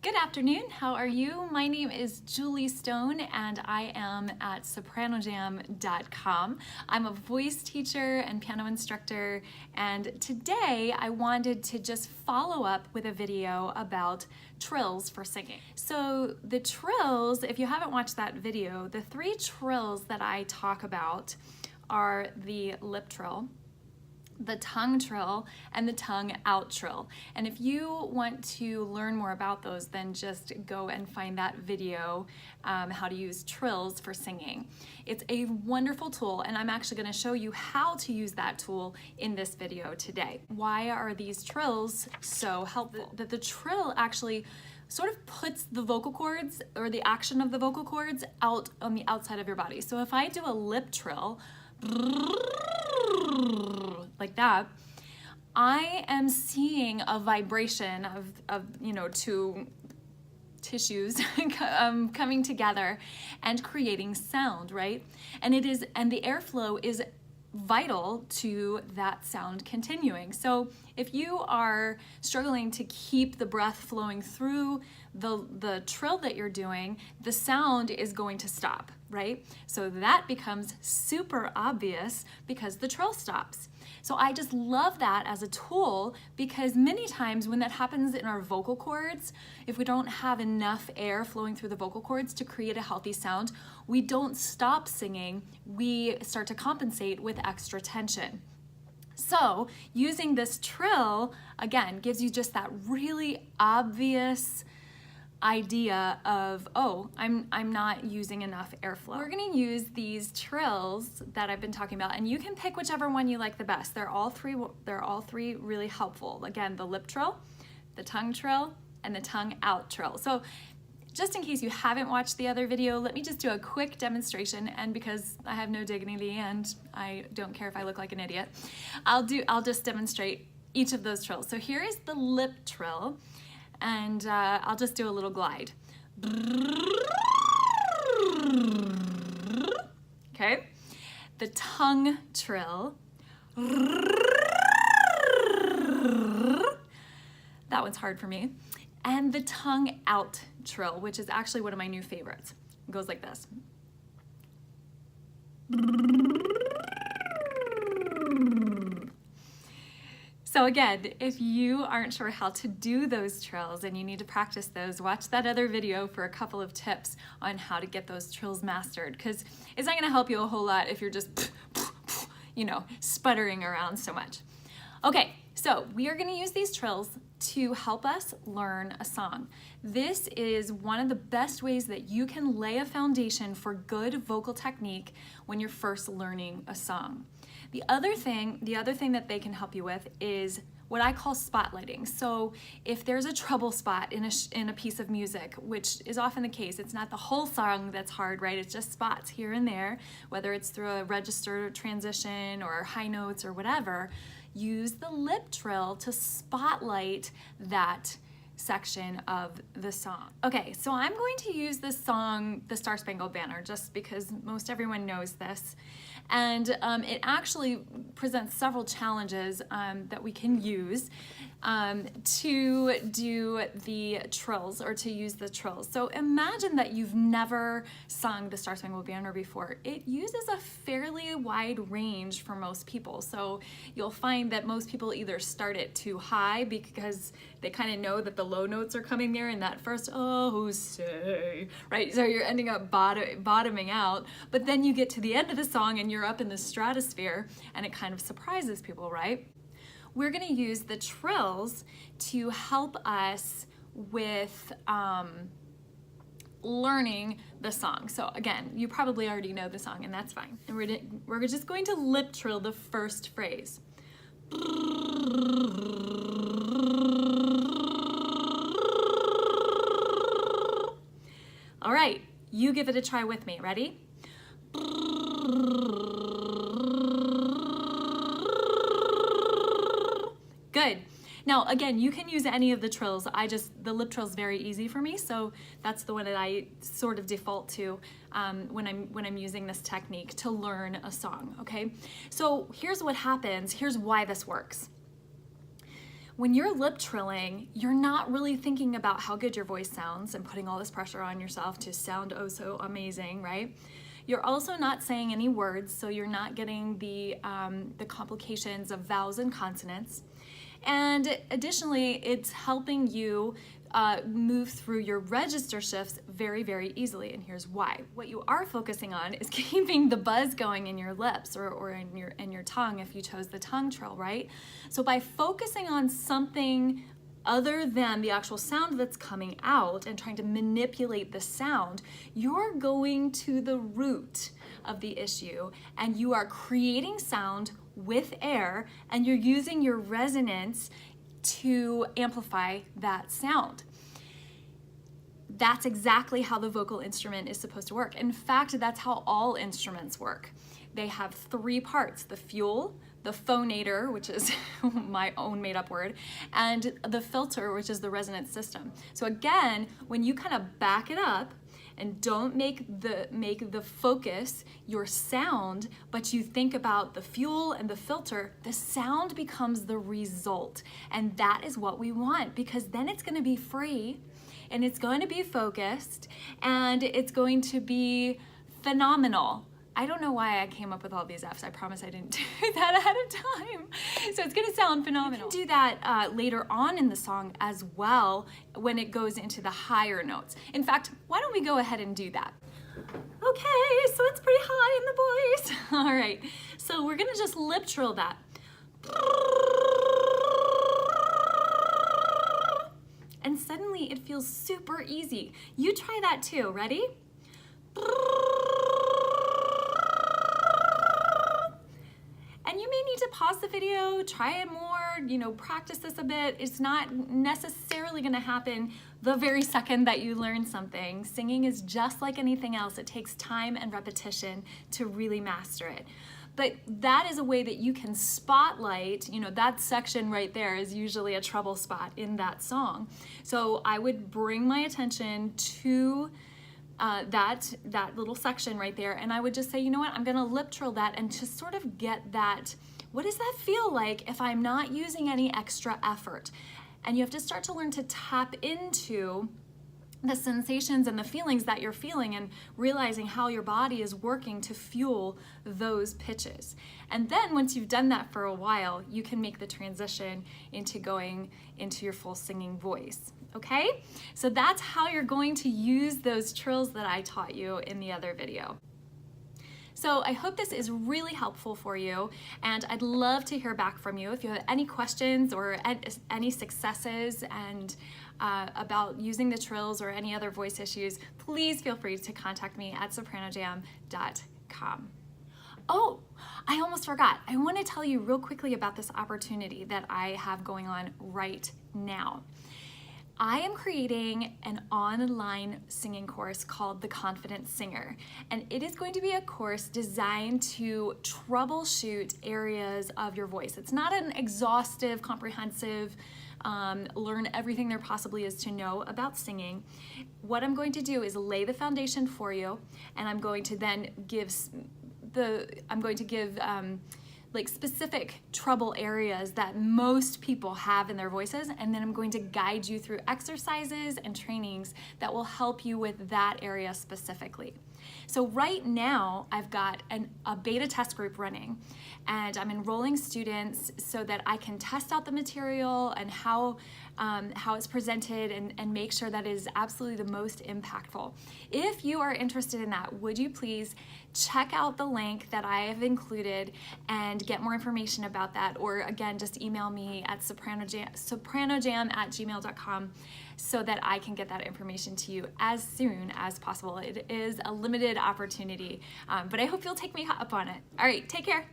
Good afternoon, how are you? My name is Julie Stone and I am at sopranojam.com. I'm a voice teacher and piano instructor, and today I wanted to just follow up with a video about trills for singing. So the trills, if you haven't watched that video, the three trills that I talk about are the lip trill, the tongue trill, and the tongue out trill. And if you want to learn more about those, then just go and find that video, how to use trills for singing. It's a wonderful tool, and I'm actually going to show you how to use that tool in this video today. Why are these trills so helpful? That the trill actually sort of puts the vocal cords, or the action of the vocal cords, out on the outside of your body. So if I do a lip trill, like that, I am seeing a vibration of two tissues coming together and creating sound, right? And the airflow is vital to that sound continuing. So if you are struggling to keep the breath flowing through the trill that you're doing, the sound is going to stop, right? So that becomes super obvious because the trill stops. So I just love that as a tool, because many times when that happens in our vocal cords, if we don't have enough air flowing through the vocal cords to create a healthy sound, we don't stop singing, we start to compensate with extra tension. So using this trill, again, gives you just that really obvious idea of, oh, I'm not using enough airflow. We're gonna use these trills that I've been talking about, and you can pick whichever one you like the best. They're all three really helpful. Again, the lip trill, the tongue trill, and the tongue out trill. So just in case you haven't watched the other video, let me just do a quick demonstration, and because I have no dignity and I don't care if I look like an idiot, I'll just demonstrate each of those trills. So here is the lip trill, and I'll just do a little glide. Okay, the tongue trill. That one's hard for me. And the tongue out trill, which is actually one of my new favorites. It goes like this. So again, if you aren't sure how to do those trills and you need to practice those, watch that other video for a couple of tips on how to get those trills mastered, because it's not gonna help you a whole lot if you're just, sputtering around so much. Okay, so we are gonna use these trills to help us learn a song. This is one of the best ways that you can lay a foundation for good vocal technique when you're first learning a song. The other thing that they can help you with is what I call spotlighting. So if there's a treble spot in a piece of music, which is often the case, it's not the whole song that's hard, right? It's just spots here and there, whether it's through a register transition or high notes or whatever, use the lip trill to spotlight that section of the song. Okay, so I'm going to use this song, The Star Spangled Banner, just because most everyone knows this. And it actually presents several challenges that we can use to do the trills, or to use the trills. So imagine that you've never sung The Star Spangled Banner before. It uses a fairly wide range for most people. So you'll find that most people either start it too high because they kind of know that the low notes are coming there in that first, oh, say, right? So you're ending up bottoming out, but then you get to the end of the song and you're up in the stratosphere, and it kind of surprises people, right? We're gonna use the trills to help us with learning the song. So again, you probably already know the song, and that's fine. And we're just going to lip trill the first phrase. All right, you give it a try with me. Ready? Good. Now, again, you can use any of the trills. The lip trill is very easy for me, so that's the one that I sort of default to when I'm using this technique to learn a song, okay? So here's what happens. Here's why this works. When you're lip trilling, you're not really thinking about how good your voice sounds and putting all this pressure on yourself to sound oh so amazing, right? You're also not saying any words, so you're not getting the complications of vowels and consonants. And additionally, it's helping you move through your register shifts very, very easily. And here's why. What you are focusing on is keeping the buzz going in your lips or in your tongue if you chose the tongue trill, right? So by focusing on something other than the actual sound that's coming out and trying to manipulate the sound, you're going to the root of the issue and you are creating sound with air and you're using your resonance to amplify that sound. That's exactly how the vocal instrument is supposed to work. In fact, that's how all instruments work. They have three parts: the fuel, the phonator, which is my own made up word, and the filter, which is the resonance system. So again, when you kind of back it up and don't make the focus your sound, but you think about the fuel and the filter, the sound becomes the result. And that is what we want, because then it's going to be free and it's going to be focused and it's going to be phenomenal. I don't know why I came up with all these F's. I promise I didn't do that ahead of time. So it's gonna sound phenomenal. You can do that later on in the song as well when it goes into the higher notes. In fact, why don't we go ahead and do that? Okay, so it's pretty high in the voice. All right, so we're gonna just lip trill that. And suddenly it feels super easy. You try that too, ready? To pause the video, try it more, practice this a bit. It's not necessarily going to happen the very second that you learn something. Singing is just like anything else. It takes time and repetition to really master it. But that is a way that you can spotlight, that section right there is usually a treble spot in that song. So I would bring my attention to that little section right there, and I would just say, you know what, I'm gonna lip trill that and just sort of get that. What does that feel like if I'm not using any extra effort? And you have to start to learn to tap into the sensations and the feelings that you're feeling and realizing how your body is working to fuel those pitches. And then once you've done that for a while, you can make the transition into going into your full singing voice. Okay? So that's how you're going to use those trills that I taught you in the other video. So I hope this is really helpful for you, and I'd love to hear back from you if you have any questions or any successes and about using the trills or any other voice issues. Please feel free to contact me at sopranojam.com. Oh, I almost forgot. I want to tell you real quickly about this opportunity that I have going on right now. I am creating an online singing course called The Confident Singer, and it is going to be a course designed to troubleshoot areas of your voice. It's not an exhaustive, comprehensive, learn everything there possibly is to know about singing. What I'm going to do is lay the foundation for you, and I'm going to then give like specific trouble areas that most people have in their voices, and then I'm going to guide you through exercises and trainings that will help you with that area specifically. So right now I've got a beta test group running, and I'm enrolling students so that I can test out the material and how it's presented and make sure that it is absolutely the most impactful. If you are interested in that, would you please check out the link that I have included and get more information about that, or again, just email me at sopranojam@gmail.com so that I can get that information to you as soon as possible. It is a limited opportunity, but I hope you'll take me up on it. All right, take care.